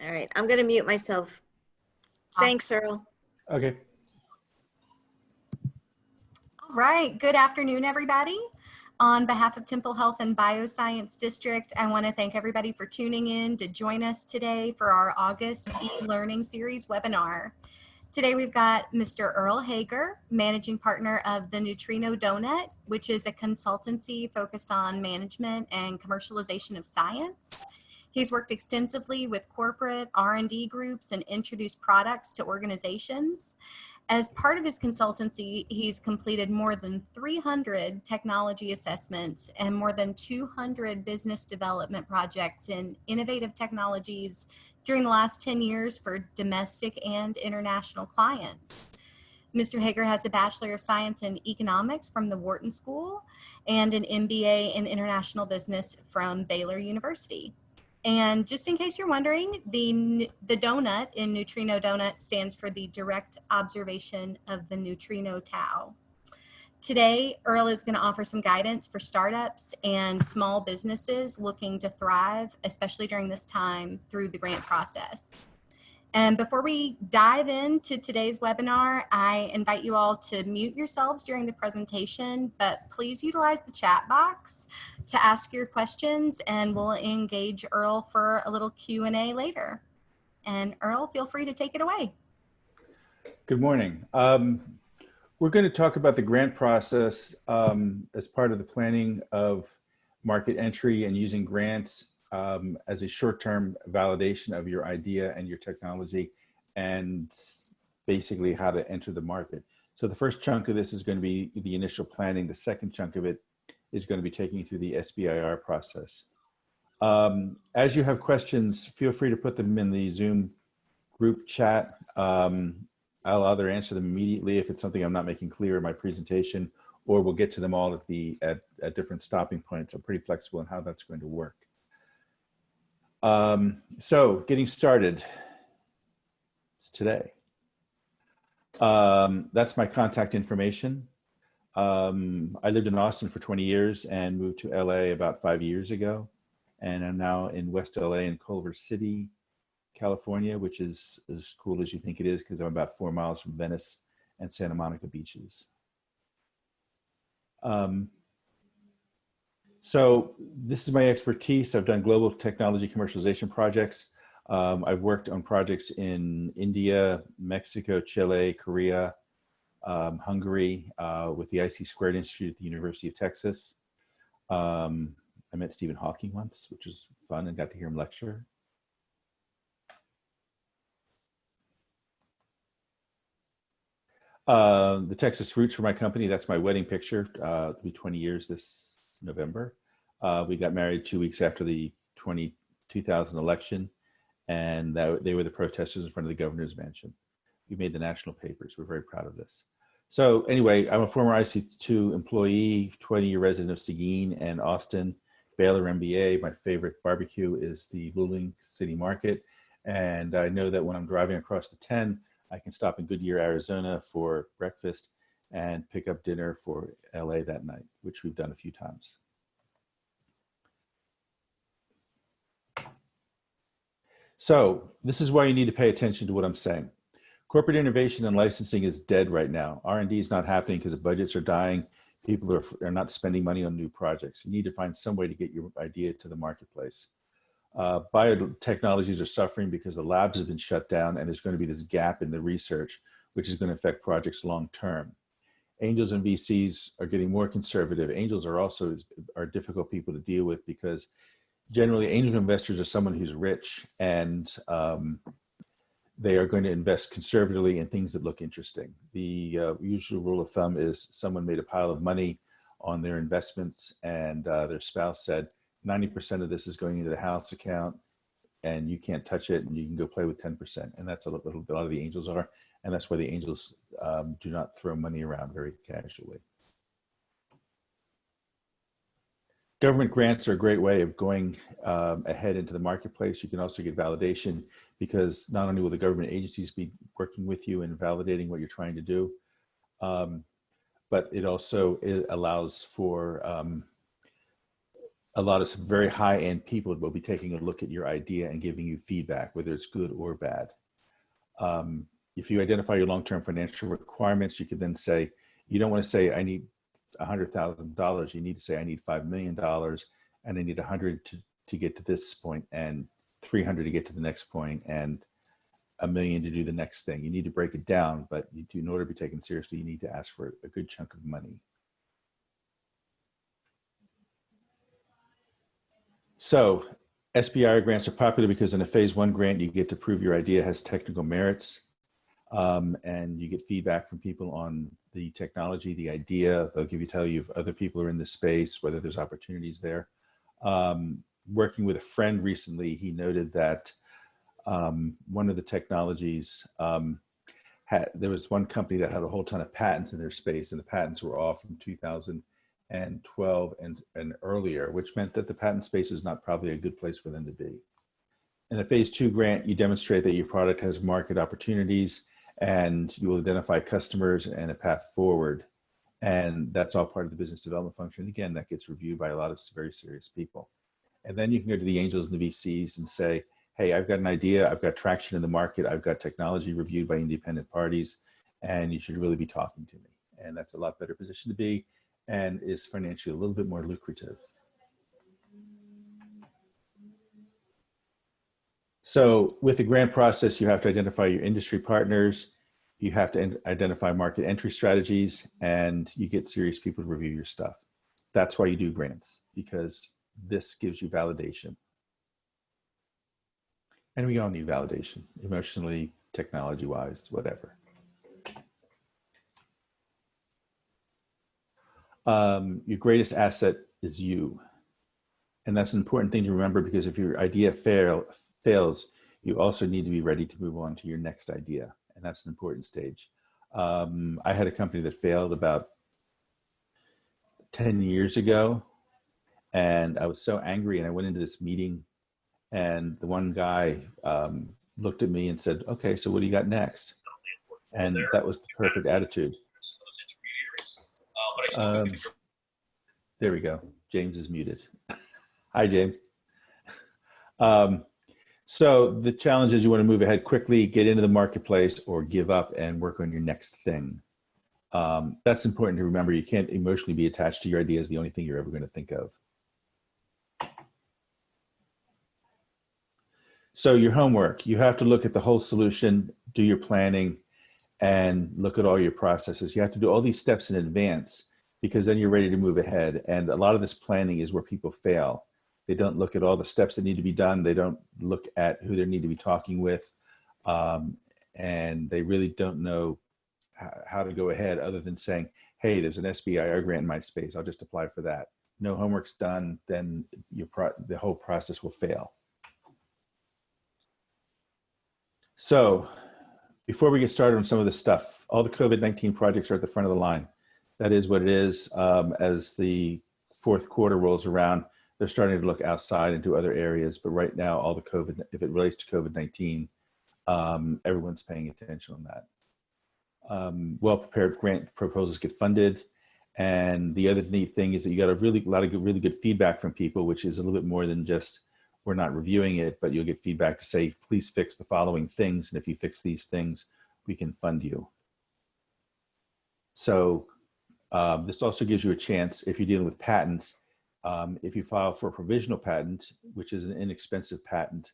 All right, I'm going to mute myself. Thanks, Earle. Okay. All right, good afternoon, everybody. On behalf of Temple Health and Bioscience District, I want to thank everybody for tuning in to join us today for our August e-learning series webinar. Today we've got Mr. Earle Hager, managing partner of the Neutrino Donut, which is a consultancy focused on management and commercialization of science. He's worked extensively with corporate R&D groups and introduced products to organizations. As part of his consultancy, he's completed more than 300 technology assessments and more than 200 business development projects in innovative technologies during the last 10 years for domestic and international clients. Mr. Hager has a Bachelor of Science in Economics from the Wharton School and an MBA in International Business from Baylor University. And just in case you're wondering, the donut in Neutrino Donut stands for the direct observation of the neutrino tau. Today, Earle is going to offer some guidance for startups and small businesses looking to thrive, especially during this time through the grant process. And before we dive into today's webinar, I invite you all to mute yourselves during the presentation, but please utilize the chat box to ask your questions, and we'll engage Earle for a little Q&A later. And Earle, feel free to take it away. Good morning. We're going to talk about the grant process as part of the planning of market entry and using grants as a short-term validation of your idea and your technology, and basically how to enter the market. So the first chunk of this is going to be the initial planning. The second chunk of it is going to be taking you through the SBIR process. As you have questions, feel free to put them in the Zoom group chat. I'll either answer them immediately if it's something I'm not making clear in my presentation, or we'll get to them all at different stopping points. I'm pretty flexible in how that's going to work. So getting started today. That's my contact information. I lived in Austin for 20 years and moved to LA about 5 years ago. And I'm now in West LA in Culver City, California, which is as cool as you think it is because I'm about 4 miles from Venice and Santa Monica beaches. So this is my expertise. I've done global technology commercialization projects. I've worked on projects in India, Mexico, Chile, Korea, Hungary, with the IC² Institute at the University of Texas. I met Stephen Hawking once, which was fun, and got to hear him lecture. The Texas roots for my company, that's my wedding picture. It'll be 20 years this November. We got married 2 weeks after the 2000 election, and they were the protesters in front of the governor's mansion. We made the national papers. We're very proud of this. So anyway, I'm a former IC2 employee, 20-year resident of Seguin and Austin, Baylor MBA. My favorite barbecue is the Luling City Market. And I know that when I'm driving across the 10, I can stop in Goodyear, Arizona for breakfast and pick up dinner for LA that night, which we've done a few times. So this is why you need to pay attention to what I'm saying. Corporate innovation and licensing is dead right now. R&D is not happening because the budgets are dying. People are not spending money on new projects. You need to find some way to get your idea to the marketplace. Biotechnologies are suffering because the labs have been shut down, and there's going to be this gap in the research, which is going to affect projects long term. Angels and VCs are getting more conservative. Angels are difficult people to deal with because generally angel investors are someone who's rich, and they are going to invest conservatively in things that look interesting. The usual rule of thumb is someone made a pile of money on their investments, and their spouse said, 90% of this is going into the house account and you can't touch it, and you can go play with 10%. And that's a lot of the angels are. And that's why the angels do not throw money around very casually. Government grants are a great way of going ahead into the marketplace. You can also get validation because not only will the government agencies be working with you and validating what you're trying to do, but it also allows for a lot of very high-end people will be taking a look at your idea and giving you feedback, whether it's good or bad. If you identify your long-term financial requirements, you could then say, you don't want to say, I need $100,000. You need to say, I need $5 million, and I need 100 to get to this point, and 300 to get to the next point, and $1 million to do the next thing. You need to break it down, but in order to be taken seriously, you need to ask for a good chunk of money. So SBIR grants are popular because in a phase 1 grant, you get to prove your idea has technical merits, and you get feedback from people on the technology, the idea. They'll tell you if other people are in this space, whether there's opportunities there. Working with a friend recently, he noted that one of the technologies, there was one company that had a whole ton of patents in their space, and the patents were all from 2012 and earlier, which meant that the patent space is not probably a good place for them to be. In a phase 2 grant, you demonstrate that your product has market opportunities, and you will identify customers and a path forward. And that's all part of the business development function. Again, that gets reviewed by a lot of very serious people. And then you can go to the angels and the VCs and say, hey, I've got an idea, I've got traction in the market, I've got technology reviewed by independent parties, and you should really be talking to me. And that's a lot better position to be, and is financially a little bit more lucrative. So with the grant process, you have to identify your industry partners, you have to identify market entry strategies, and you get serious people to review your stuff. That's why you do grants, because this gives you validation. And we all need validation, emotionally, technology-wise, whatever. Your greatest asset is you. And that's an important thing to remember, because if your idea fails, you also need to be ready to move on to your next idea. And that's an important stage. I had a company that failed about 10 years ago. And I was so angry, and I went into this meeting, and the one guy looked at me and said, okay, so what do you got next? And that was the perfect attitude. There we go. James is muted. Hi, James. So the challenge is you want to move ahead quickly, get into the marketplace, or give up and work on your next thing. That's important to remember. You can't emotionally be attached to your idea as the only thing you're ever going to think of. So your homework, you have to look at the whole solution, do your planning, and look at all your processes. You have to do all these steps in advance, because then you're ready to move ahead. And a lot of this planning is where people fail. They don't look at all the steps that need to be done. They don't look at who they need to be talking with. And they really don't know how to go ahead, other than saying, hey, there's an SBIR grant in my space, I'll just apply for that. No homework's done, then the whole process will fail. So before we get started on some of this stuff, all the COVID-19 projects are at the front of the line. That is what it is. As the fourth quarter rolls around, they're starting to look outside into other areas. But right now, all the COVID, if it relates to COVID-19, everyone's paying attention on that. Well-prepared grant proposals get funded. And the other neat thing is that you got a lot of really good feedback from people, which is a little bit more than just, we're not reviewing it, but you'll get feedback to say, please fix the following things. And if you fix these things, we can fund you. So this also gives you a chance, if you're dealing with patents, if you file for a provisional patent, which is an inexpensive patent,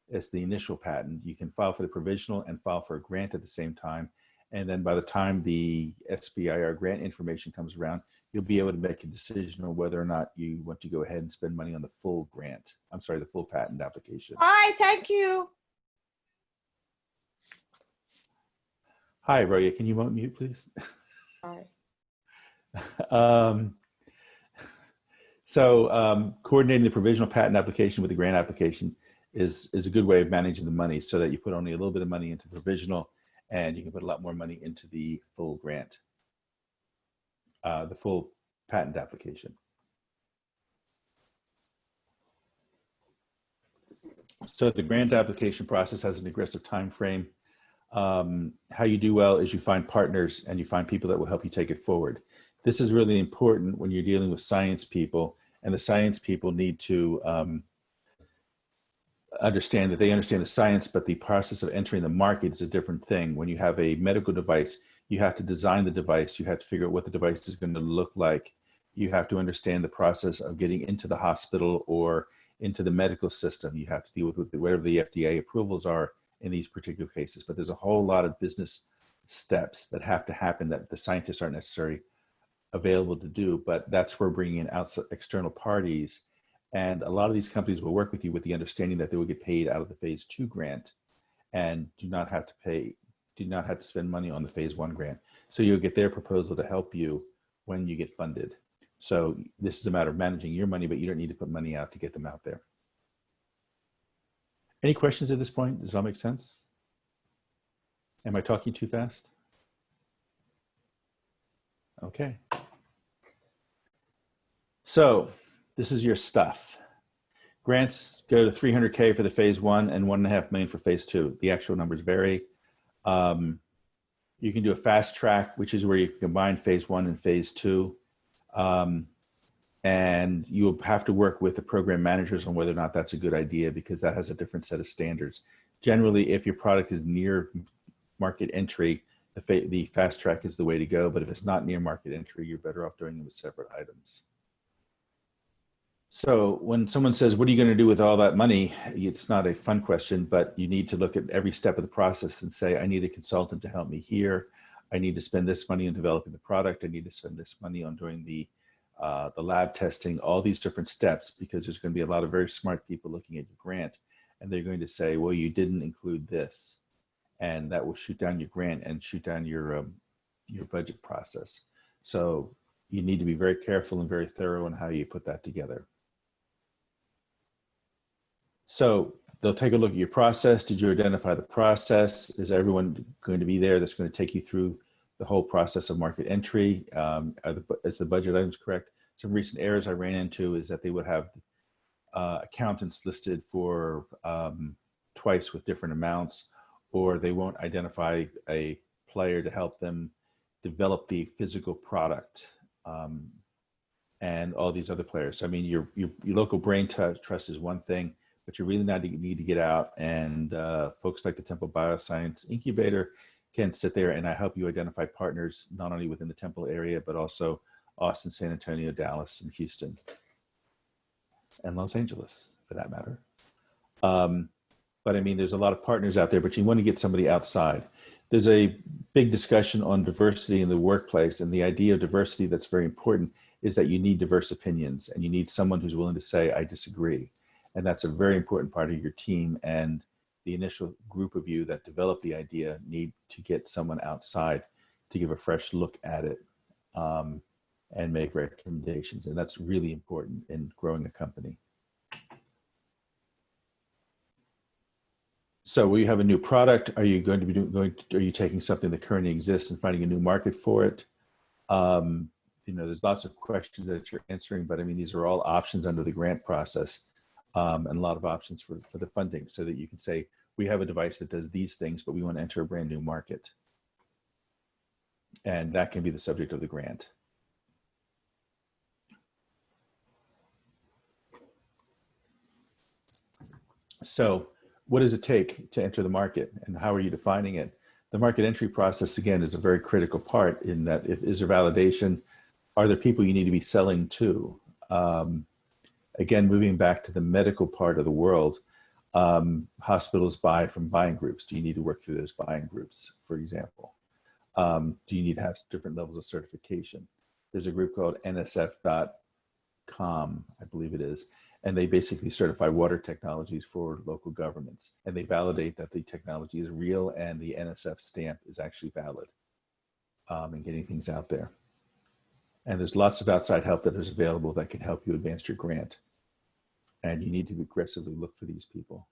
it's the initial patent, you can file for the provisional and file for a grant at the same time. And then by the time the SBIR grant information comes around, you'll be able to make a decision on whether or not you want to go ahead and spend money on the full grant. I'm sorry, the full patent application. Hi, thank you. Hi, Roya, can you mute, please? Hi. Coordinating the provisional patent application with the grant application is a good way of managing the money, so that you put only a little bit of money into provisional, and you can put a lot more money into the full grant, the full patent application. So the grant application process has an aggressive time frame. How you do well is you find partners and you find people that will help you take it forward. This is really important when you're dealing with science people And the science people need to understand that they understand the science, but the process of entering the market is a different thing. When you have a medical device, you have to design the device. You have to figure out what the device is going to look like. You have to understand the process of getting into the hospital or into the medical system. You have to deal with whatever the FDA approvals are in these particular cases. But there's a whole lot of business steps that have to happen that the scientists aren't necessarily available to do. But that's where bringing in outside external parties. And a lot of these companies will work with you with the understanding that they will get paid out of the phase 2 grant and do not have to spend money on the phase 1 grant. So you'll get their proposal to help you when you get funded. So this is a matter of managing your money, but you don't need to put money out to get them out there. Any questions at this point? Does that make sense? Am I talking too fast? Okay. So this is your stuff. Grants go to 300K for the phase 1 and 1.5 million for phase 2. The actual numbers vary. You can do a fast track, which is where you can combine phase 1 and phase 2. And you will have to work with the program managers on whether or not that's a good idea, because that has a different set of standards. Generally, if your product is near market entry, the fast track is the way to go. But if it's not near market entry, you're better off doing them as separate items. So when someone says, what are you going to do with all that money? It's not a fun question, but you need to look at every step of the process and say, I need a consultant to help me here. I need to spend this money on developing the product. I need to spend this money on doing the lab testing, all these different steps, because there's going to be a lot of very smart people looking at your grant, and they're going to say, well, you didn't include this. And that will shoot down your grant and shoot down your budget process. So you need to be very careful and very thorough on how you put that together. So they'll take a look at your process. Did you identify the process? Is everyone going to be there that's going to take you through the whole process of market entry? Is the budget items correct? Some recent errors I ran into is that they would have accountants listed for twice with different amounts, or they won't identify a player to help them develop the physical product, and all these other players. So, I mean, your local brain trust is one thing, but you really need to get out, and folks like the Temple Bioscience Incubator can sit there and I help you identify partners, not only within the Temple area, but also Austin, San Antonio, Dallas, and Houston, and Los Angeles for that matter. But I mean, there's a lot of partners out there, but you want to get somebody outside. There's a big discussion on diversity in the workplace, and the idea of diversity that's very important is that you need diverse opinions, and you need someone who's willing to say, I disagree. And that's a very important part of your team, and the initial group of you that develop the idea need to get someone outside to give a fresh look at it, and make recommendations. And that's really important in growing a company. So we have a new product. Are you going to be are you taking something that currently exists and finding a new market for it? You know, there's lots of questions that you're answering, but I mean, these are all options under the grant process, and a lot of options for the funding, so that you can say, we have a device that does these things, but we want to enter a brand new market. And that can be the subject of the grant. So what does it take to enter the market, and how are you defining it? The market entry process, again, is a very critical part in that. Is there validation? Are there people you need to be selling to? Again, moving back to the medical part of the world, hospitals buy from buying groups. Do you need to work through those buying groups, for example? Do you need to have different levels of certification? There's a group called NSF.com, I believe it is, and they basically certify water technologies for local governments, and they validate that the technology is real and the NSF stamp is actually valid, in getting things out there. And there's lots of outside help that is available that can help you advance your grant. And you need to aggressively look for these people.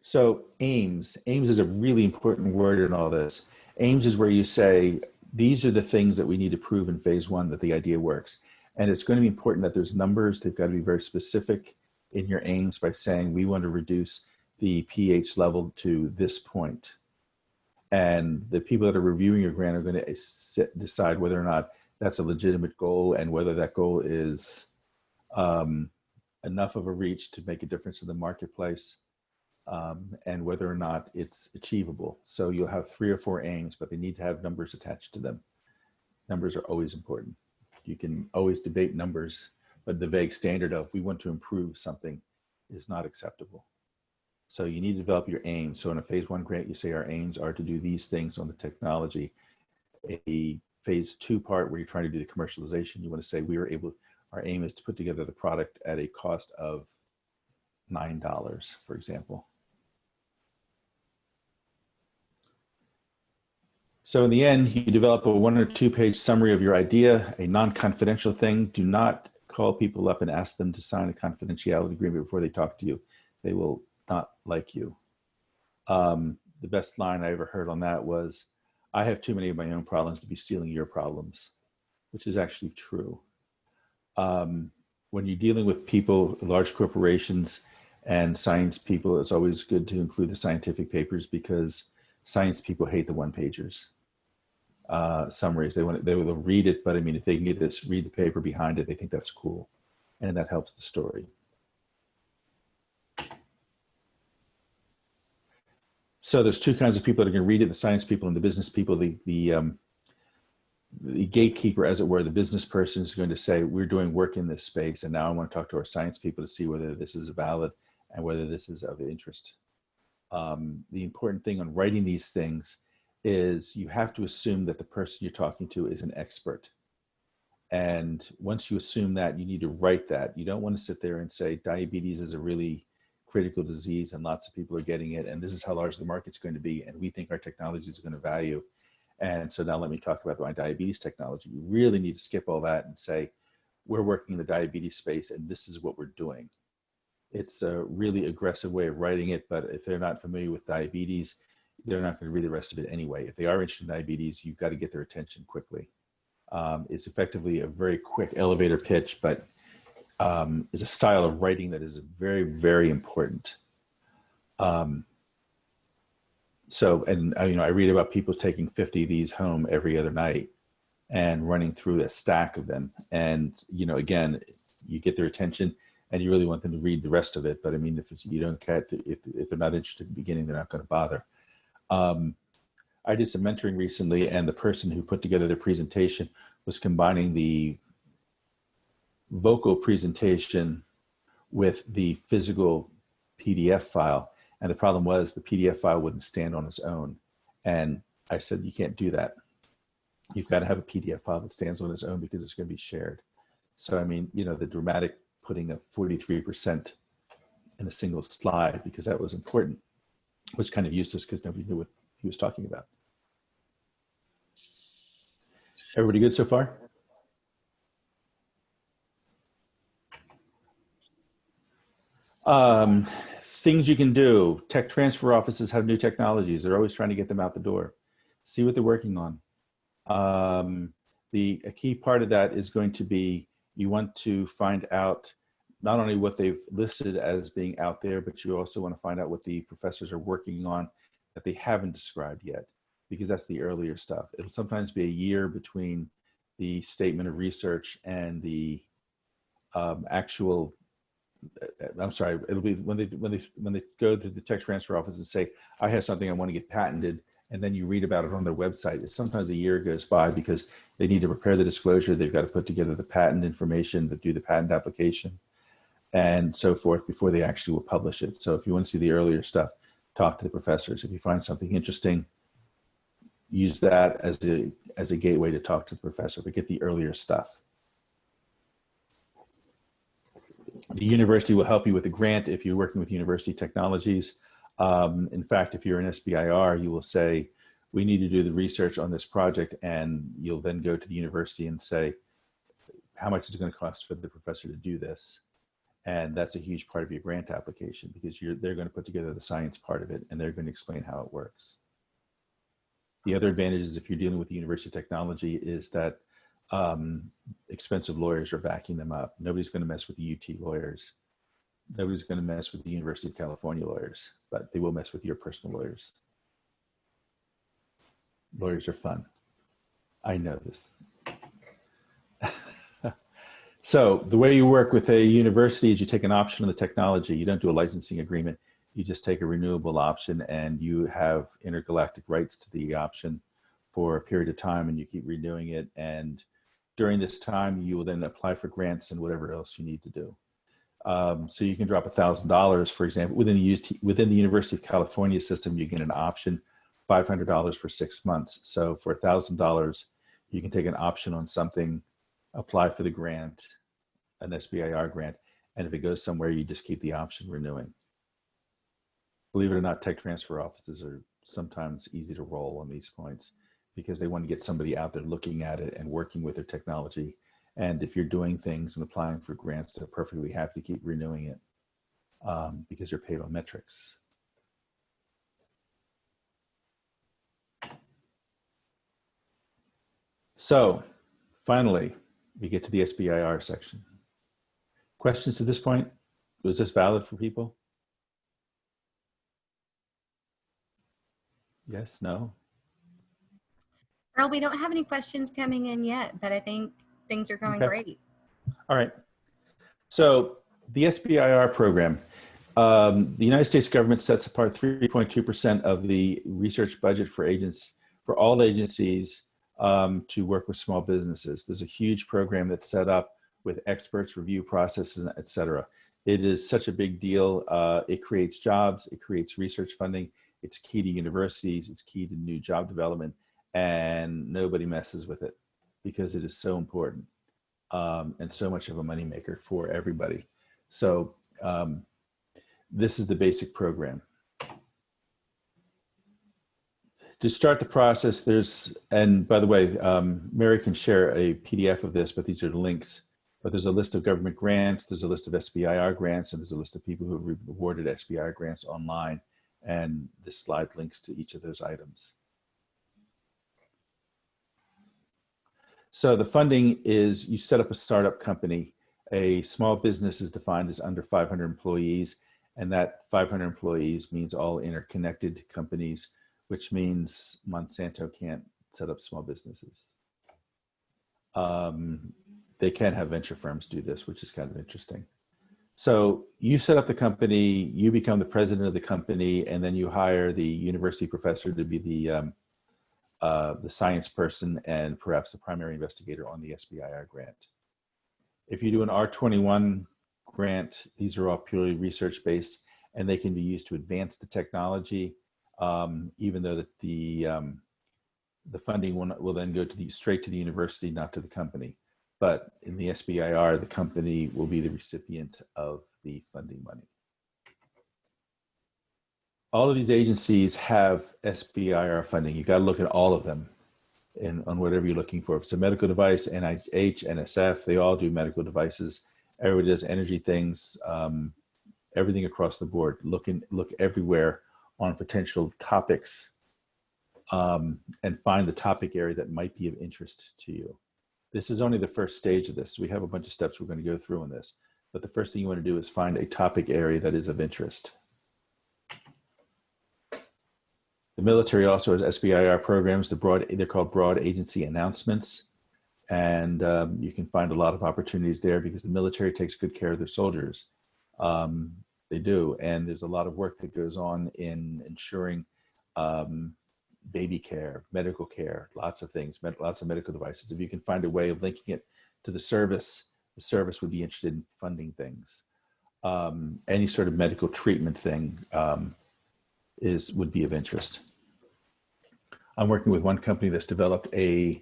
So aims is a really important word in all this. Aims is where you say, these are the things that we need to prove in phase 1 that the idea works. And it's going to be important that there's numbers. They've got to be very specific in your aims by saying, we want to reduce the pH level to this point. And the people that are reviewing your grant are going to decide whether or not that's a legitimate goal, and whether that goal is enough of a reach to make a difference in the marketplace, and whether or not it's achievable. So you'll have 3 or 4 aims, but they need to have numbers attached to them. Numbers are always important. You can always debate numbers, but the vague standard of we want to improve something is not acceptable. So you need to develop your aims. So in a phase 1 grant, you say our aims are to do these things on the technology. A phase 2 part where you're trying to do the commercialization, you want to say our aim is to put together the product at a cost of $9, for example. So in the end, you develop a 1 or 2 page summary of your idea, a non-confidential thing. Do not call people up and ask them to sign a confidentiality agreement before they talk to you. They will not like you. The best line I ever heard on that was, I have too many of my own problems to be stealing your problems, which is actually true. When you're dealing with people, large corporations and science people, it's always good to include the scientific papers, because science people hate the one-pagers. Summaries, they will read it, but I mean, if they can get this, read the paper behind it, they think that's cool, and that helps the story. So there's 2 kinds of people that are going to read it: the science people and the business people. The gatekeeper, as it were, the business person, is going to say, we're doing work in this space, and now I want to talk to our science people to see whether this is valid and whether this is of interest. The important thing on writing these things is you have to assume that the person you're talking to is an expert. And once you assume that, you need to write that. You don't want to sit there and say diabetes is a really critical disease and lots of people are getting it, and this is how large the market's going to be, and we think our technology is going to value. And so now let me talk about my diabetes technology. You really need to skip all that and say, we're working in the diabetes space and this is what we're doing. It's a really aggressive way of writing it, but if they're not familiar with diabetes, they're not going to read the rest of it anyway. If they are interested in diabetes, you've got to get their attention quickly. It's effectively a very quick elevator pitch, but is a style of writing that is very, very important. So, and I read about people taking 50 of these home every other night and running through a stack of them. And, again, you get their attention and you really want them to read the rest of it. But I mean, if they're not interested in the beginning, they're not going to bother. I did some mentoring recently, and the person who put together the presentation was combining the vocal presentation with the physical PDF file. And the problem was the PDF file wouldn't stand on its own. And I said, you can't do that. You've got to have a PDF file that stands on its own because it's going to be shared. So, I mean, the dramatic putting of 43% in a single slide, because that was important, was kind of useless because nobody knew what he was talking about. Everybody good so far? Things you can do. Tech transfer offices have new technologies. They're always trying to get them out the door. See what they're working on. A key part of that is going to be, you want to find out not only what they've listed as being out there, but you also want to find out what the professors are working on that they haven't described yet, because that's the earlier stuff. It'll sometimes be a year between the statement of research and the actual, I'm sorry, it'll be when they go to the tech transfer office and say, I have something I want to get patented, and then you read about it on their website. It's sometimes a year goes by because they need to prepare the disclosure. They've got to put together the patent information, do the patent application, and so forth before they actually will publish it. So if you want to see the earlier stuff, talk to the professors. If you find something interesting, use that as a gateway to talk to the professor, but get the earlier stuff. The university will help you with the grant if you're working with university technologies. In fact, if you're an SBIR, you will say, we need to do the research on this project, and you'll then go to the university and say, how much is it going to cost for the professor to do this? And that's a huge part of your grant application, because they're going to put together the science part of it, and they're going to explain how it works. The other advantage is, if you're dealing with the university technology, is that expensive lawyers are backing them up. Nobody's going to mess with the UT lawyers. Nobody's going to mess with the University of California lawyers, but they will mess with your personal lawyers. Lawyers are fun. I know this. So the way you work with a university is you take an option on the technology. You don't do a licensing agreement. You just take a renewable option and you have intergalactic rights to the option for a period of time, and you keep renewing it. And during this time, you will then apply for grants and whatever else you need to do. So you can drop $1,000, for example, within the University of California system, you get an option, $500 for 6 months. So for $1,000, you can take an option on something, apply for the grant, an SBIR grant, and if it goes somewhere, you just keep the option renewing. Believe it or not, tech transfer offices are sometimes easy to roll on these points because they want to get somebody out there looking at it and working with their technology. And if you're doing things and applying for grants, they're perfectly happy to keep renewing it because you're paid on metrics. So finally, we get to the SBIR section. Questions to this point? Was this valid for people? Yes, no? Earl, we don't have any questions coming in yet, but I think things are going great. All right. So the SBIR program, the United States government sets apart 3.2% of the research budget for all agencies to work with small businesses. There's a huge program that's set up with experts, review processes, et cetera. It is such a big deal. It creates jobs, it creates research funding. It's key to universities, it's key to new job development, and nobody messes with it because it is so important and so much of a moneymaker for everybody. So this is the basic program. To start the process, and by the way, Mary can share a PDF of this, but these are the links. But there's a list of government grants, there's a list of SBIR grants, and there's a list of people who have awarded SBIR grants online. And this slide links to each of those items. So the funding is, you set up a startup company. A small business is defined as under 500 employees, and that 500 employees means all interconnected companies, which means Monsanto can't set up small businesses. They can have venture firms do this, which is kind of interesting. So you set up the company, you become the president of the company, and then you hire the university professor to be the science person and perhaps the primary investigator on the SBIR grant. If you do an R21 grant, these are all purely research-based, and they can be used to advance the technology, even though that the funding will then go straight to the university, not to the company. But in the SBIR, the company will be the recipient of the funding money. All of these agencies have SBIR funding. You got to look at all of them on whatever you're looking for. If it's a medical device, NIH, NSF, they all do medical devices. Everybody does energy things, everything across the board. Look everywhere on potential topics and find the topic area that might be of interest to you. This is only the first stage of this. We have a bunch of steps we're going to go through on this. But the first thing you want to do is find a topic area that is of interest. The military also has SBIR programs. They're called broad agency announcements. And you can find a lot of opportunities there because the military takes good care of their soldiers. They do. And there's a lot of work that goes on in ensuring baby care, medical care, lots of things, lots of medical devices. If you can find a way of linking it to the service would be interested in funding things. Any sort of medical treatment thing would be of interest. I'm working with one company that's developed a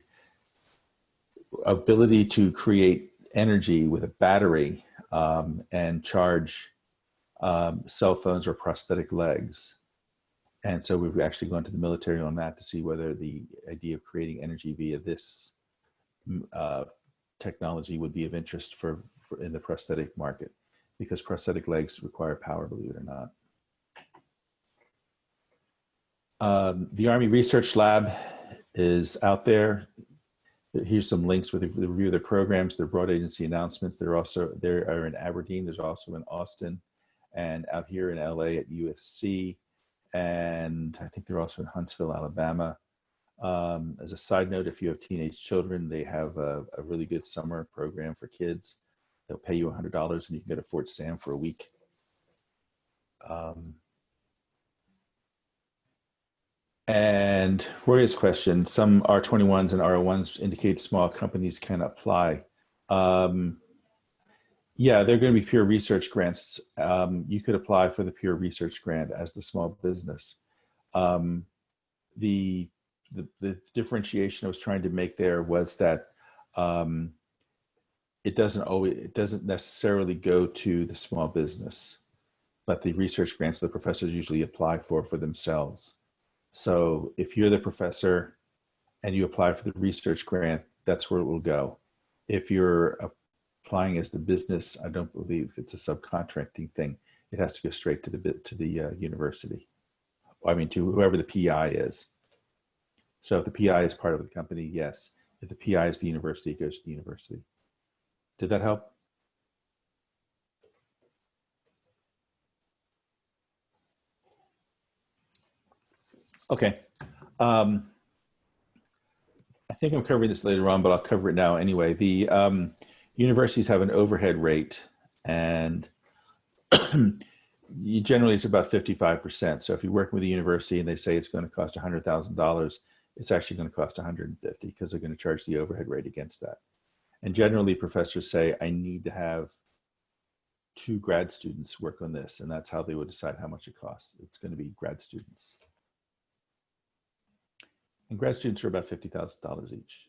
ability to create energy with a battery and charge cell phones or prosthetic legs. And so we've actually gone to the military on that to see whether the idea of creating energy via this technology would be of interest for in the prosthetic market, because prosthetic legs require power, believe it or not. The Army Research Lab is out there. Here's some links with the review of their programs, their broad agency announcements. There are in Aberdeen, there's also in Austin, and out here in LA at USC. And I think they're also in Huntsville, Alabama. As a side note, if you have teenage children, they have a really good summer program for kids They'll pay you $100 and you can go to Fort Sam for a week. And Roy's question, some R21s and R01s indicate small companies can apply. Yeah, they're going to be pure research grants. You could apply for the pure research grant as the small business. The differentiation I was trying to make there was that it doesn't necessarily go to the small business, but the research grants the professors usually apply for themselves. So if you're the professor and you apply for the research grant, that's where it will go. If you're applying as the business, I don't believe it's a subcontracting thing. It has to go straight to the university. I mean, to whoever the PI is. So if the PI is part of the company, yes. If the PI is the university, it goes to the university. Did that help? Okay. I think I'm covering this later on, but I'll cover it now anyway. The universities have an overhead rate, and generally it's about 55%. So if you're working with a university and they say it's going to cost $100,000, it's actually going to cost $150 because they're going to charge the overhead rate against that. And generally professors say, I need to have 2 grad students work on this, and that's how they would decide how much it costs. It's going to be grad students. And grad students are about $50,000 each.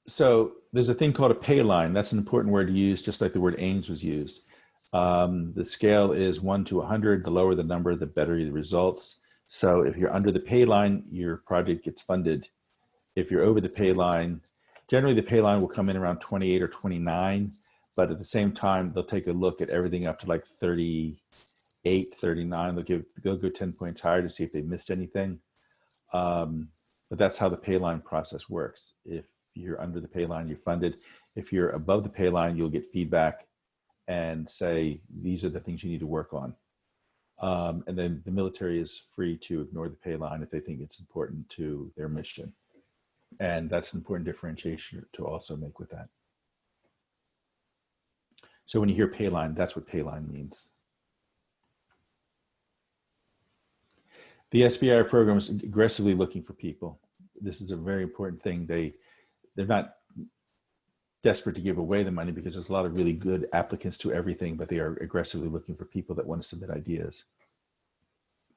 So there's a thing called a pay line. That's an important word to use, just like the word aims was used. The scale is 1 to 100. The lower the number, the better the results. So if you're under the pay line, your project gets funded. If you're over the pay line, generally the pay line will come in around 28 or 29, but at the same time, they'll take a look at everything up to like 38, 39. They'll go 10 points higher to see if they missed anything. But that's how the pay line process works. If you're under the pay line, you're funded. If you're above the pay line, you'll get feedback and say, these are the things you need to work on. And then the military is free to ignore the pay line if they think it's important to their mission. And that's an important differentiation to also make with that. So when you hear pay line, that's what pay line means. The SBIR program is aggressively looking for people. This is a very important thing. They're not desperate to give away the money because there's a lot of really good applicants to everything, but they are aggressively looking for people that want to submit ideas.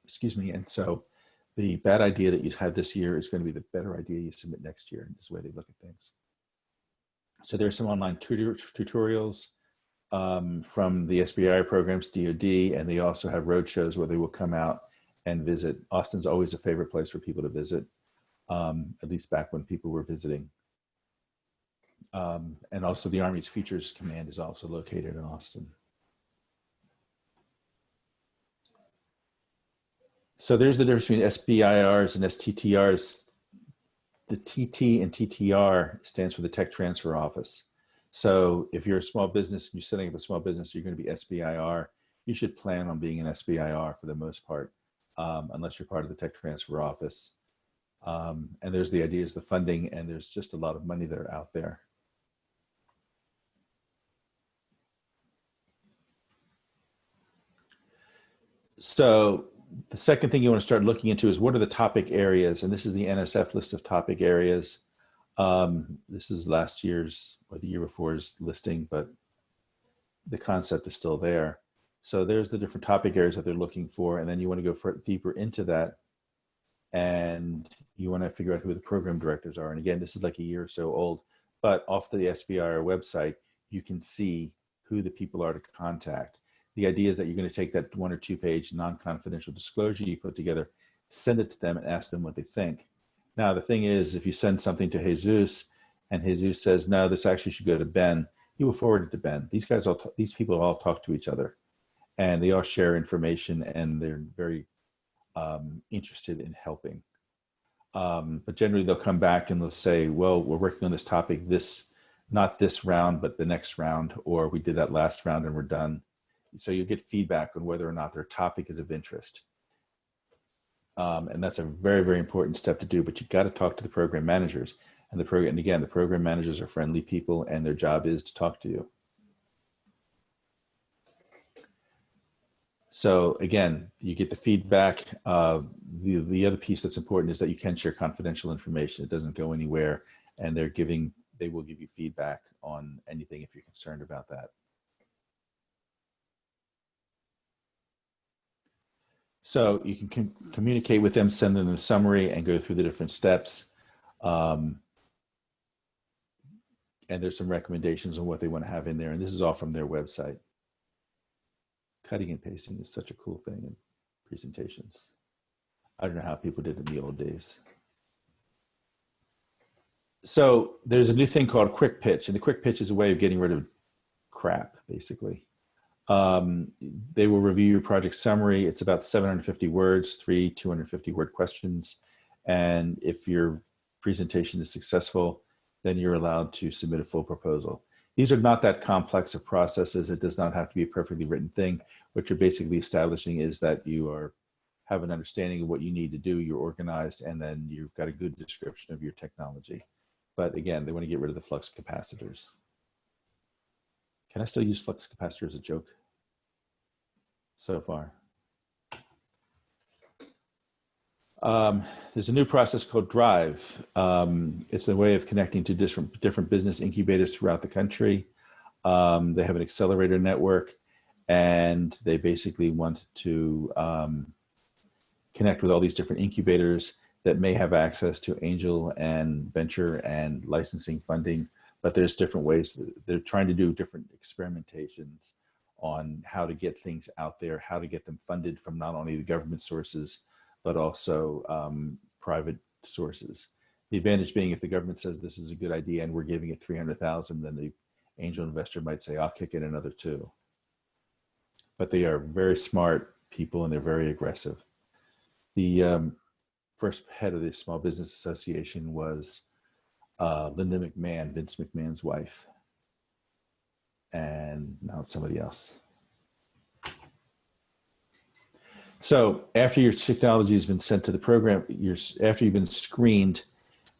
Excuse me. And so the bad idea that you had this year is going to be the better idea you submit next year. This is the way they look at things. So there's some online tutorials from the SBIR programs, DoD, and they also have road shows where they will come out and visit. Austin's always a favorite place for people to visit, at least back when people were visiting. And also the Army's Features Command is also located in Austin. So there's the difference between SBIRs and STTRs. The TT and TTR stands for the Tech Transfer Office. So if you're a small business and you're setting up a small business, you're going to be SBIR. You should plan on being an SBIR for the most part, unless you're part of the Tech Transfer Office. And there's the idea is the funding, and there's just a lot of money that are out there. So the second thing you want to start looking into is what are the topic areas? And this is the NSF list of topic areas. This is last year's or the year before's listing, but the concept is still there. So there's the different topic areas that they're looking for. And then you want to go deeper into that. And you want to figure out who the program directors are. And again, this is like a year or so old, but off the SBIR website, you can see who the people are to contact. The idea is that you're going to take that 1 or 2 page non-confidential disclosure you put together, send it to them and ask them what they think. Now, the thing is, if you send something to Jesus and Jesus says, no, this actually should go to Ben, he will forward it to Ben. These people all talk to each other and they all share information and they're very interested in helping. But generally they'll come back and they'll say, well, we're working on this topic, not this round, but the next round, or we did that last round and we're done. So you get feedback on whether or not their topic is of interest. And that's a very, very important step to do, but you've got to talk to the program managers. And and again, the program managers are friendly people and their job is to talk to you. So again, you get the feedback. The other piece that's important is that you can share confidential information. It doesn't go anywhere, and they will give you feedback on anything if you're concerned about that. So you can communicate with them, send them a summary, and go through the different steps. And there's some recommendations on what they want to have in there, and this is all from their website. Cutting and pasting is such a cool thing in presentations. I don't know how people did it in the old days. So there's a new thing called quick pitch, and the quick pitch is a way of getting rid of crap, basically. They will review your project summary. It's about 750 words, 3 250-word questions. And if your presentation is successful, then you're allowed to submit a full proposal. These are not that complex of processes. It does not have to be a perfectly written thing. What you're basically establishing is that you have an understanding of what you need to do, you're organized, and then you've got a good description of your technology. But again, they want to get rid of the flux capacitors. Can I still use flux capacitor as a joke so far? There's a new process called Drive. It's a way of connecting to different business incubators throughout the country. They have an accelerator network, and they basically want to connect with all these different incubators that may have access to angel and venture and licensing funding, but there's different ways. They're trying to do different experimentations on how to get things out there, how to get them funded from not only the government sources, but also private sources. The advantage being if the government says this is a good idea and we're giving it 300,000, then the angel investor might say, I'll kick in another 2. But they are very smart people and they're very aggressive. The first head of the Small Business Association was Linda McMahon, Vince McMahon's wife. And now it's somebody else. So after your technology has been sent to the program, after you've been screened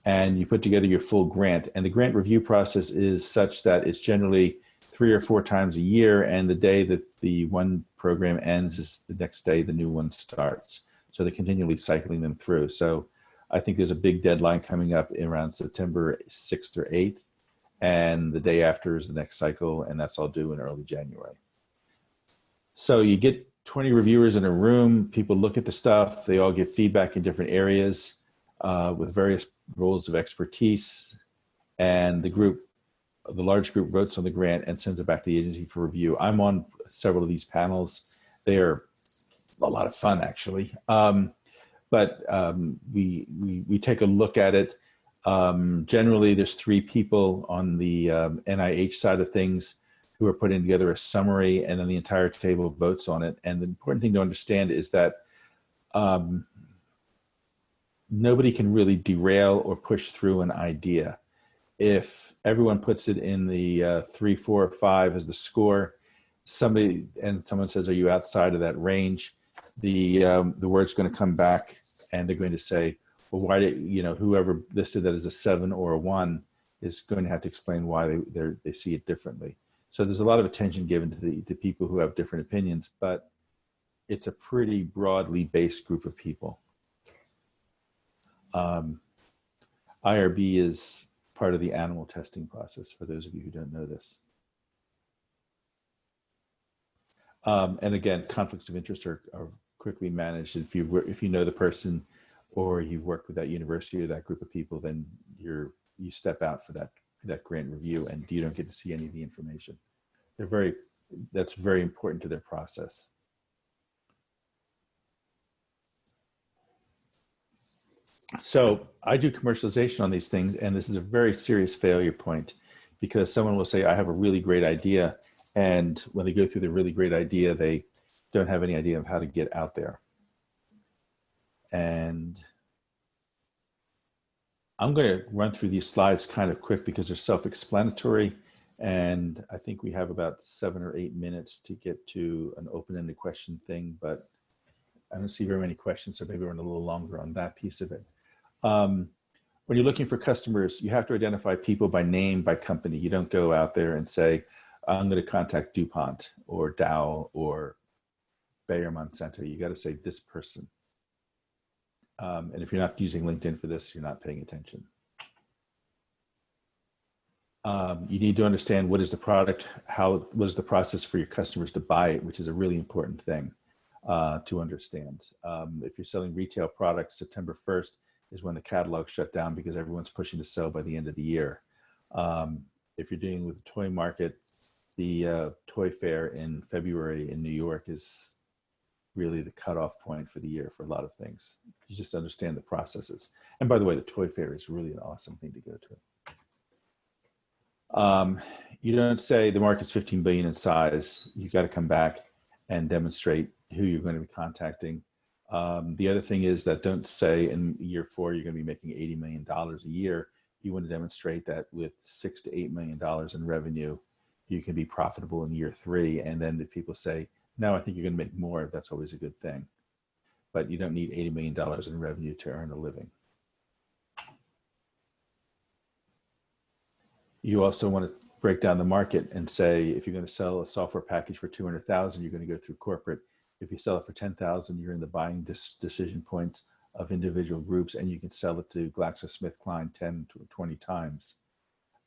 and you put together your full grant, and the grant review process is such that it's generally 3 or 4 times a year, and the day that the one program ends is the next day the new one starts. So they're continually cycling them through. So I think there's a big deadline coming up around September 6th or 8th, and the day after is the next cycle, and that's all due in early January. So you get 20 reviewers in a room, people look at the stuff, they all give feedback in different areas with various roles of expertise, and the large group votes on the grant and sends it back to the agency for review. I'm on several of these panels. They are a lot of fun, actually. But we take a look at it. Generally, there's 3 people on the NIH side of things who are putting together a summary, and then the entire table votes on it. And the important thing to understand is that nobody can really derail or push through an idea. If everyone puts it in the 3, 4, or 5 as the score, someone says, are you outside of that range? The word's going to come back and they're going to say, well, why did, whoever listed that as a 7 or a 1 is going to have to explain why they see it differently. So there's a lot of attention given to the people who have different opinions, but it's a pretty broadly based group of people. IRB is part of the animal testing process, for those of you who don't know this. And again, conflicts of interest are quickly managed. If you know the person or you've worked with that university or that group of people, then you step out for that grant review and you don't get to see any of the information. That's very important to their process. So I do commercialization on these things, and this is a very serious failure point because someone will say, I have a really great idea. And when they go through the really great idea, they don't have any idea of how to get out there. And I'm going to run through these slides kind of quick because they're self-explanatory. And I think we have about 7 or 8 minutes to get to an open-ended question thing, but I don't see very many questions, so maybe we're a little longer on that piece of it. when you're looking for customers, you have to identify people by name, by company. You don't go out there and say, I'm going to contact DuPont or Dow or Bayer Monsanto. You got to say this person. And if you're not using LinkedIn for this, you're not paying attention. You need to understand what is the product, what is the process for your customers to buy it, which is a really important thing to understand. If you're selling retail products, September 1st is when the catalog shut down because everyone's pushing to sell by the end of the year. If you're dealing with the toy market, the toy fair in February in New York is really the cutoff point for the year for a lot of things. You just understand the processes. And by the way, the toy fair is really an awesome thing to go to. You don't say the market's 15 billion in size. You got to come back and demonstrate who you're going to be contacting. The other thing is that don't say in year 4 you're going to be making $80 million a year. You want to demonstrate that with $6 to $8 million in revenue, you can be profitable in year 3. And then if people say, no, I think you're going to make more, that's always a good thing. But you don't need $80 million in revenue to earn a living. You also want to break down the market and say, if you're going to sell a software package for 200,000, you're going to go through corporate. If you sell it for 10,000, you're in the buying decision points of individual groups, and you can sell it to GlaxoSmithKline 10 to 20 times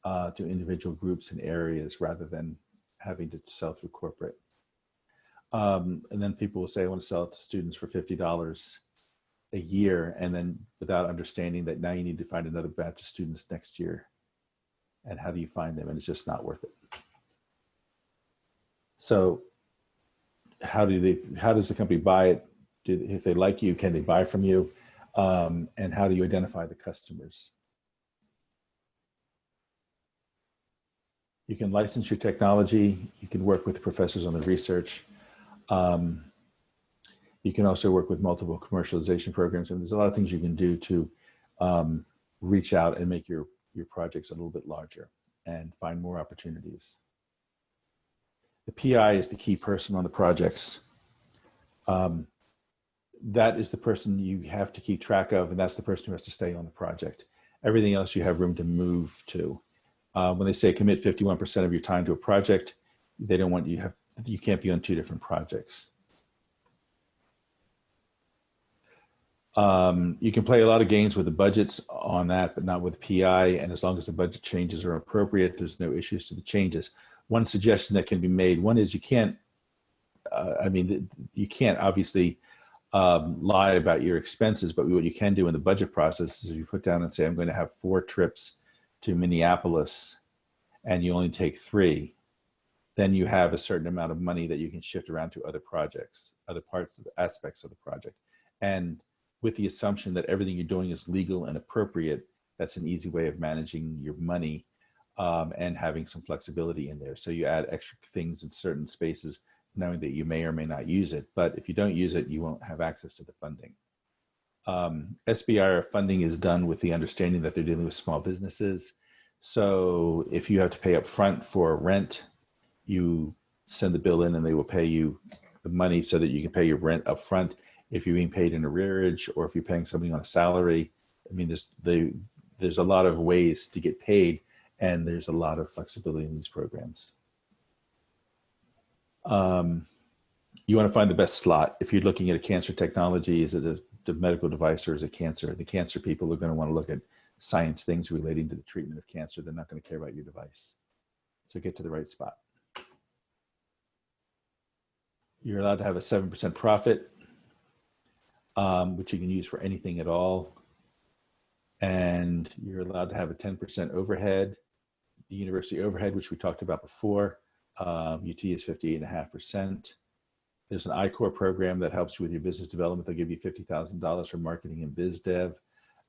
to individual groups and areas rather than having to sell through corporate. And then people will say, I want to sell it to students for $50 a year. And then without understanding that now you need to find another batch of students next year. And how do you find them? And it's just not worth it. So how does the company buy it? If they like you, can they buy from you? And how do you identify the customers? You can license your technology. You can work with professors on the research. You can also work with multiple commercialization programs. And there's a lot of things you can do to reach out and make your projects a little bit larger and find more opportunities. The PI is the key person on the projects. That is the person you have to keep track of, and that's the person who has to stay on the project. Everything else you have room to move to. When they say commit 51% of your time to a project, they don't want you can't be on 2 different projects. You can play a lot of games with the budgets on that, but not with PI. And as long as the budget changes are appropriate, there's no issues to the changes. One suggestion that can be made, one is you can't obviously lie about your expenses, but what you can do in the budget process is if you put down and say, I'm going to have 4 trips to Minneapolis and you only take 3, then you have a certain amount of money that you can shift around to other projects, other parts of the aspects of the project. And with the assumption that everything you're doing is legal and appropriate, that's an easy way of managing your money and having some flexibility in there. So you add extra things in certain spaces, knowing that you may or may not use it. But if you don't use it, you won't have access to the funding. SBIR funding is done with the understanding that they're dealing with small businesses. So if you have to pay up front for rent, you send the bill in and they will pay you the money so that you can pay your rent up front. If you're being paid in arrearage or if you're paying somebody on a salary, I mean, there's a lot of ways to get paid, and there's a lot of flexibility in these programs. You want to find the best slot. If you're looking at a cancer technology, is it a medical device or is it cancer? The cancer people are going to want to look at science things relating to the treatment of cancer. They're not going to care about your device. So get to the right spot. You're allowed to have a 7% profit, which you can use for anything at all. And you're allowed to have a 10% overhead. The university overhead, which we talked about before, UT is 58.5%. There's an I-Corps program that helps you with your business development. They'll give you $50,000 for marketing and biz dev.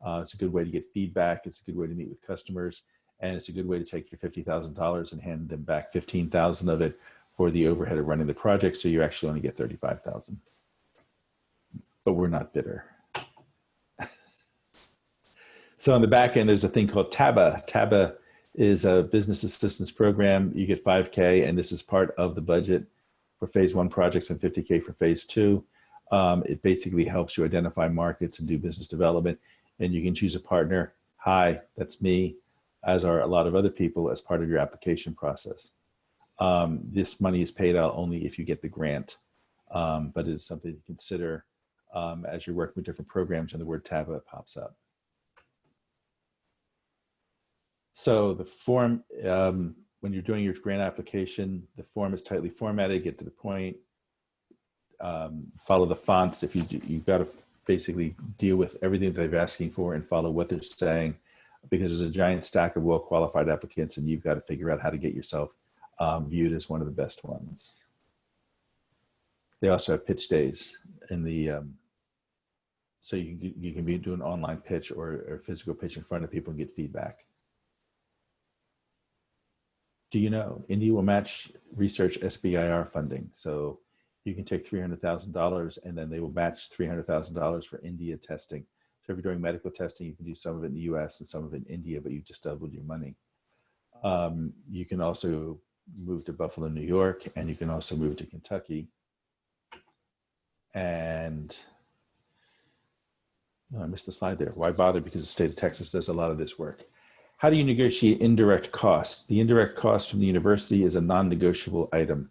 It's a good way to get feedback. It's a good way to meet with customers. And it's a good way to take your $50,000 and hand them back 15,000 of it for the overhead of running the project. So you actually only get 35,000. But we're not bitter. So on the back end, there's a thing called TABA. TABA is a business assistance program. You get $5K, and this is part of the budget for phase 1 projects and $50K for phase 2. It basically helps you identify markets and do business development, and you can choose a partner. hi, that's me, as are a lot of other people as part of your application process. This money is paid out only if you get the grant, but it's something to consider as you're working with different programs and the word TAVA pops up. So the form, when you're doing your grant application, the form is tightly formatted, get to the point, follow the fonts. If you've got to basically deal with everything that they're asking for and follow what they're saying, because there's a giant stack of well-qualified applicants and you've got to figure out how to get yourself viewed as one of the best ones. They also have pitch days in the, so you can be doing an online pitch or a physical pitch in front of people and get feedback. Do you know, India will match research SBIR funding. So you can take $300,000 and then they will match $300,000 for India testing. So if you're doing medical testing, you can do some of it in the US and some of it in India, but you just doubled your money. You can also move to Buffalo, New York, and you can also move to Kentucky. And I missed the slide there. Why bother? Because the state of Texas does a lot of this work. How do you negotiate indirect costs? The indirect cost from the university is a non-negotiable item.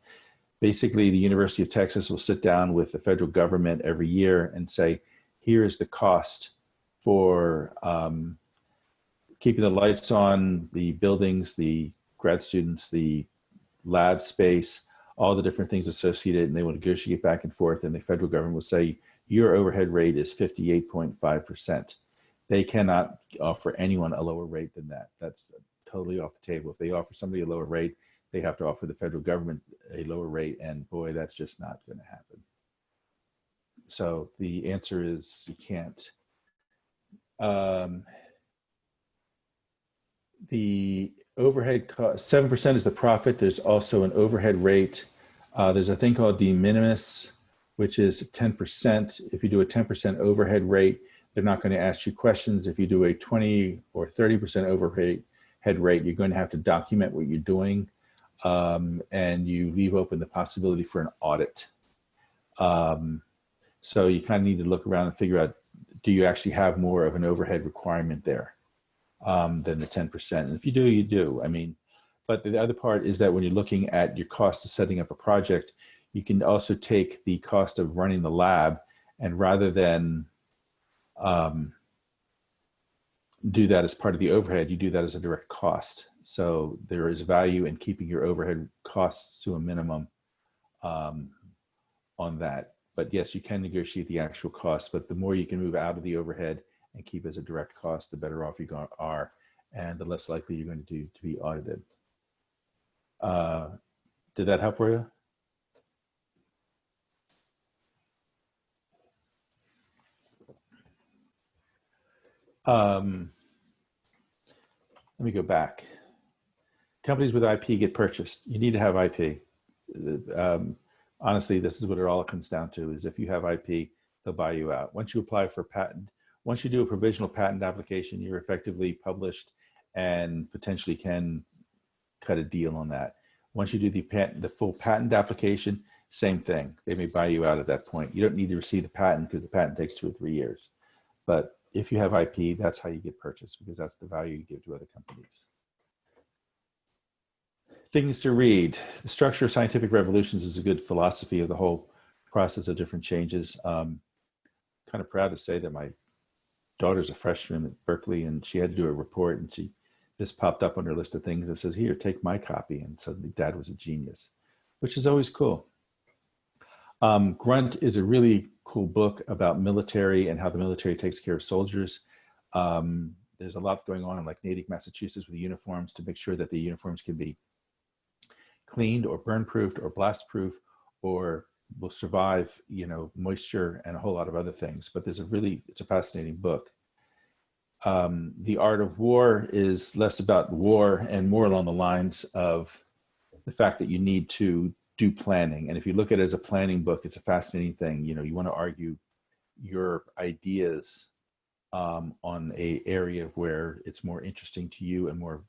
Basically, the University of Texas will sit down with the federal government every year and say, here is the cost for keeping the lights on, the buildings, the grad students, the lab space, all the different things associated, and they will negotiate back and forth, and the federal government will say, your overhead rate is 58.5%. They cannot offer anyone a lower rate than that. That's totally off the table. If they offer somebody a lower rate, they have to offer the federal government a lower rate, and boy, that's just not going to happen. So the answer is you can't. The overhead cost, 7% is the profit. There's also an overhead rate. There's a thing called de minimis, which is 10%. If you do a 10% overhead rate, they're not going to ask you questions. If you do a 20 or 30% overhead rate, you're going to have to document what you're doing, and you leave open the possibility for an audit. So you kind of need to look around and figure out, do you actually have more of an overhead requirement there than the 10%? And if you do, you do. I mean, but the other part is that when you're looking at your cost of setting up a project, you can also take the cost of running the lab, and rather than do that as part of the overhead, you do that as a direct cost. So there is value in keeping your overhead costs to a minimum on that. But yes, you can negotiate the actual costs, but the more you can move out of the overhead and keep as a direct cost, the better off you are, and the less likely you're going to be audited. Did that help for you? Let me go back. Companies with IP get purchased. You need to have IP. Honestly, this is what it all comes down to, is if you have IP, they'll buy you out. Once you apply for a patent, once you do a provisional patent application, you're effectively published and potentially can cut a deal on that. Once you do the full patent application, same thing. They may buy you out at that point. You don't need to receive the patent because the patent takes 2 or 3 years. But if you have IP, that's how you get purchased, because that's the value you give to other companies. Things to read. The Structure of Scientific Revolutions is a good philosophy of the whole process of different changes. Kind of proud to say that my daughter's a freshman at Berkeley, and she had to do a report, and this popped up on her list of things that says, here, take my copy. And suddenly Dad was a genius, which is always cool. Grunt is a really cool book about military and how the military takes care of soldiers. There's a lot going on in like Natick, Massachusetts with the uniforms to make sure that the uniforms can be cleaned or burn proofed or blast proof or will survive, moisture and a whole lot of other things. But it's a fascinating book. The Art of War is less about war and more along the lines of the fact that you need to do planning. And if you look at it as a planning book, it's a fascinating thing. You want to argue your ideas on a area where it's more interesting to you and more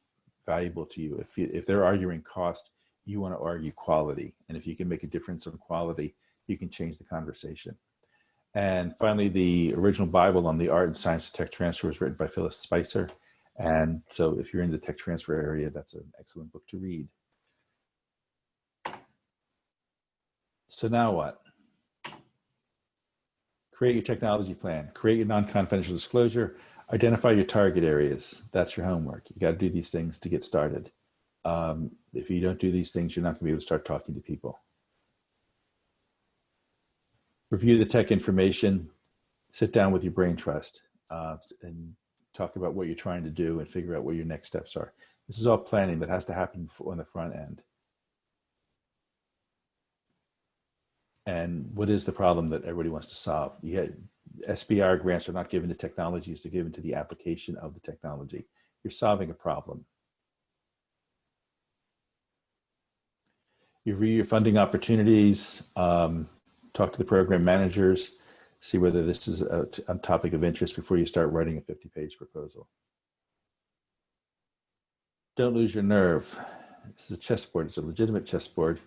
valuable to you. If they're arguing cost, you want to argue quality. And if you can make a difference in quality, you can change the conversation. And finally, the original Bible on the art and science of tech transfer was written by Phyllis Spicer. And so if you're in the tech transfer area, that's an excellent book to read. So now what? Create your technology plan, create your non-confidential disclosure, identify your target areas. That's your homework. You got to do these things to get started. If you don't do these things, you're not going to be able to start talking to people. Review the tech information, sit down with your brain trust, and talk about what you're trying to do and figure out what your next steps are. This is all planning that has to happen on the front end. And what is the problem that everybody wants to solve? You get SBIR grants are not given to technologies, they're given to the application of the technology. You're solving a problem. You review your funding opportunities, talk to the program managers, see whether this is a topic of interest before you start writing a 50-page proposal. Don't lose your nerve. This is a chessboard. It's a legitimate chessboard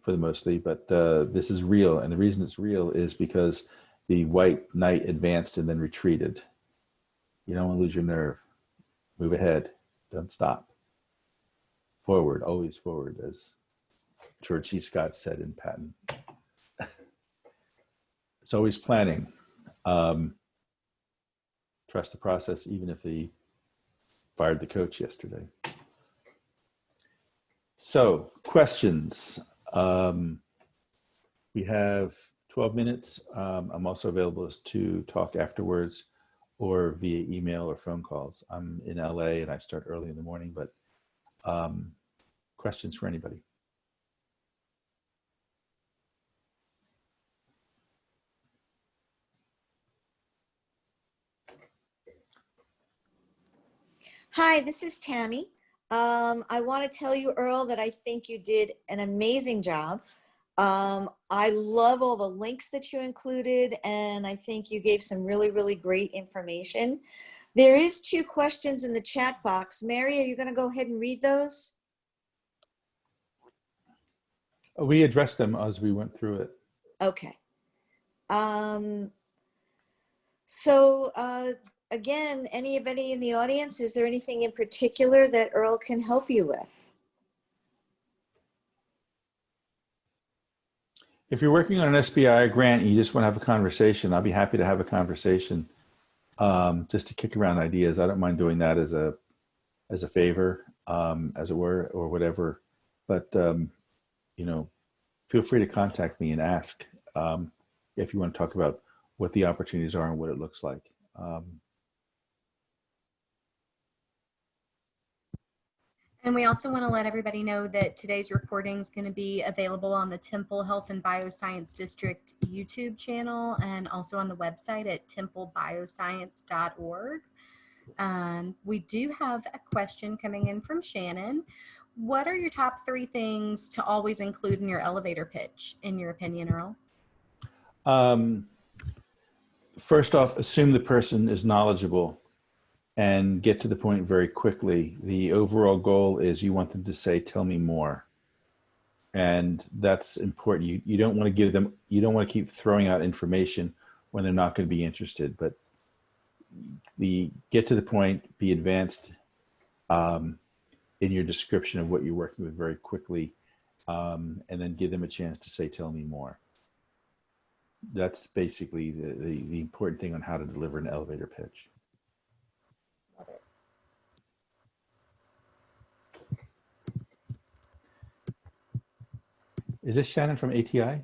for the mostly, but this is real. And the reason it's real is because the white knight advanced and then retreated. You don't want to lose your nerve. Move ahead. Don't stop. Forward, always forward, as George C. Scott said in Patton. It's always planning. Trust the process, even if they fired the coach yesterday. So, questions. We have 12 minutes. I'm also available to talk afterwards or via email or phone calls. I'm in LA and I start early in the morning, but questions for anybody? Hi, this is Tammy. I want to tell you, Earle, that I think you did an amazing job. I love all the links that you included, and I think you gave some really, really great information. There is 2 questions in the chat box. Mary, are you going to go ahead and read those? We addressed them as we went through it. Okay. Again, anybody in the audience, is there anything in particular that Earle can help you with? If you're working on an SBI grant and you just want to have a conversation, I'll be happy to have a conversation just to kick around ideas. I don't mind doing that as a favor, as it were, or whatever. But, you know, feel free to contact me and ask if you want to talk about what the opportunities are and what it looks like. And we also want to let everybody know that today's recording is going to be available on the Temple Health and Bioscience District YouTube channel and also on the website at templebioscience.org. We do have a question coming in from Shannon. What are your top 3 things to always include in your elevator pitch, in your opinion, Earle? First off, assume the person is knowledgeable and get to the point very quickly. The overall goal is you want them to say, tell me more. And that's important. You don't want to give them, you don't want to keep throwing out information when they're not going to be interested, but get to the point, be advanced in your description of what you're working with very quickly, and then give them a chance to say, tell me more. That's basically the important thing on how to deliver an elevator pitch. Is this Shannon from ATI?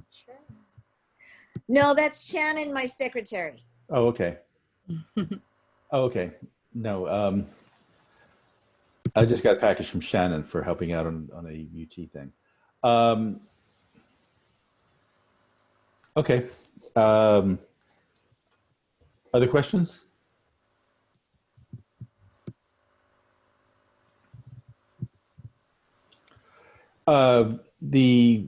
Sure. No, that's Shannon, my secretary. Oh, okay. Oh, okay. No, I just got a package from Shannon for helping out on a UT thing. Okay. Other questions? The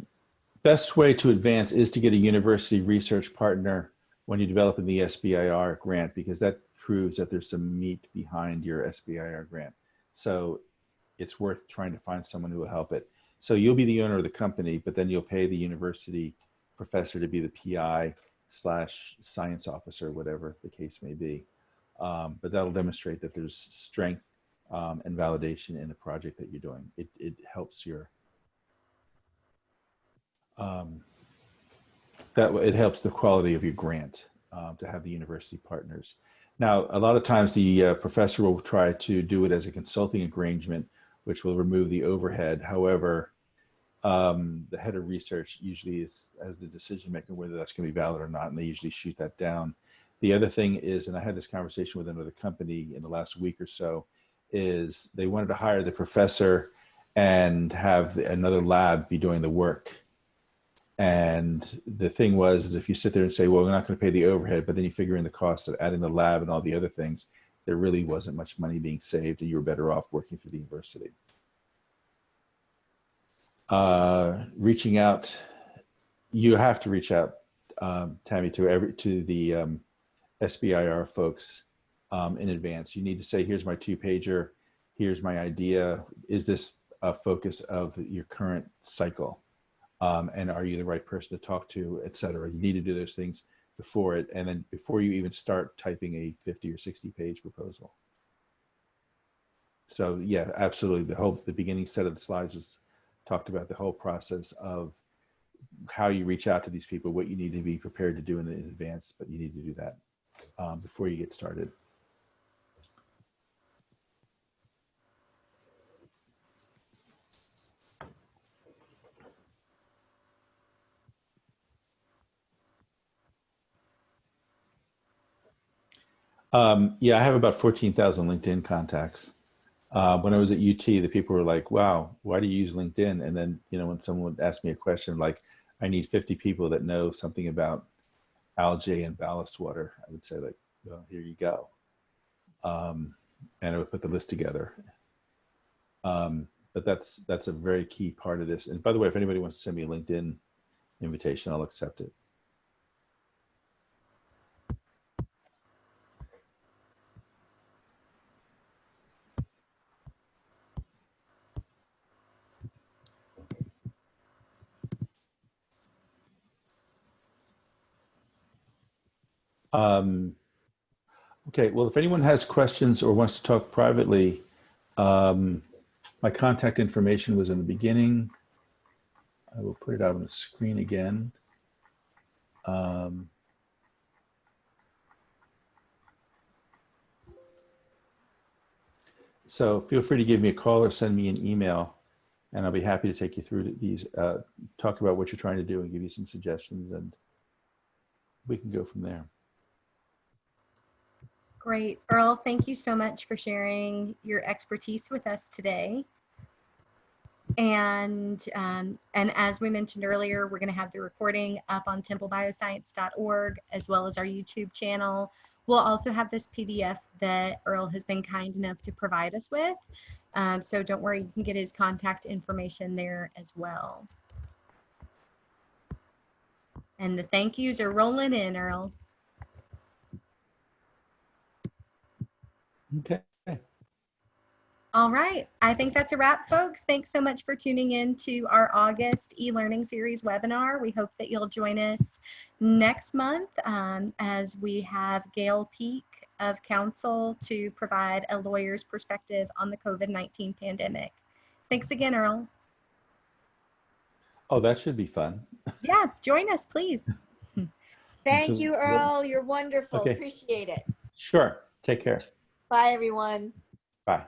best way to advance is to get a university research partner when you're developing the SBIR grant, because that proves that there's some meat behind your SBIR grant. So it's worth trying to find someone who will help it. So you'll be the owner of the company, but then you'll pay the university professor to be the PI / science officer, whatever the case may be. But that'll demonstrate that there's strength and validation in the project that you're doing. It helps your, it helps the quality of your grant to have the university partners. Now, a lot of times the professor will try to do it as a consulting arrangement, which will remove the overhead. However, the head of research usually is as the decision maker whether that's going to be valid or not, and they usually shoot that down. The other thing is, and I had this conversation with another company in the last week or so, is they wanted to hire the professor and have another lab be doing the work. And the thing was, is if you sit there and say, well, we're not going to pay the overhead, but then you figure in the cost of adding the lab and all the other things, there really wasn't much money being saved, and you were better off working for the university. Reaching out, you have to reach out, Tammy, to the SBIR folks in advance. You need to say, here's my 2-pager, here's my idea. Is this a focus of your current cycle? And are you the right person to talk to, et cetera? You need to do those things before it, and then before you even start typing a 50 or 60-page proposal. So yeah, absolutely. The beginning set of the slides was talked about the whole process of how you reach out to these people, what you need to be prepared to do in advance, but you need to do that before you get started. Yeah, I have about 14,000 LinkedIn contacts. When I was at UT, the people were like, wow, why do you use LinkedIn? And then, you know, when someone would ask me a question like, I need 50 people that know something about algae and ballast water, I would say, like, well, here you go. And I would put the list together. But that's a very key part of this. And by the way, if anybody wants to send me a LinkedIn invitation, I'll accept it. Okay, well, if anyone has questions or wants to talk privately, my contact information was in the beginning. I will put it out on the screen again. So feel free to give me a call or send me an email, and I'll be happy to take you through these, talk about what you're trying to do and give you some suggestions, and we can go from there. Great. Earle, thank you so much for sharing your expertise with us today. And as we mentioned earlier, we're going to have the recording up on templebioscience.org as well as our YouTube channel. We'll also have this PDF that Earle has been kind enough to provide us with. So don't worry, you can get his contact information there as well. And the thank yous are rolling in, Earle. Okay. All right. I think that's a wrap, folks. Thanks so much for tuning in to our August e-learning series webinar. We hope that you'll join us next month as we have Gail Peak of Counsel to provide a lawyer's perspective on the COVID-19 pandemic. Thanks again, Earle. Oh, that should be fun. Yeah, join us, please. Thank you, Earle. You're wonderful. Okay. Appreciate it. Sure. Take care. Bye, everyone. Bye.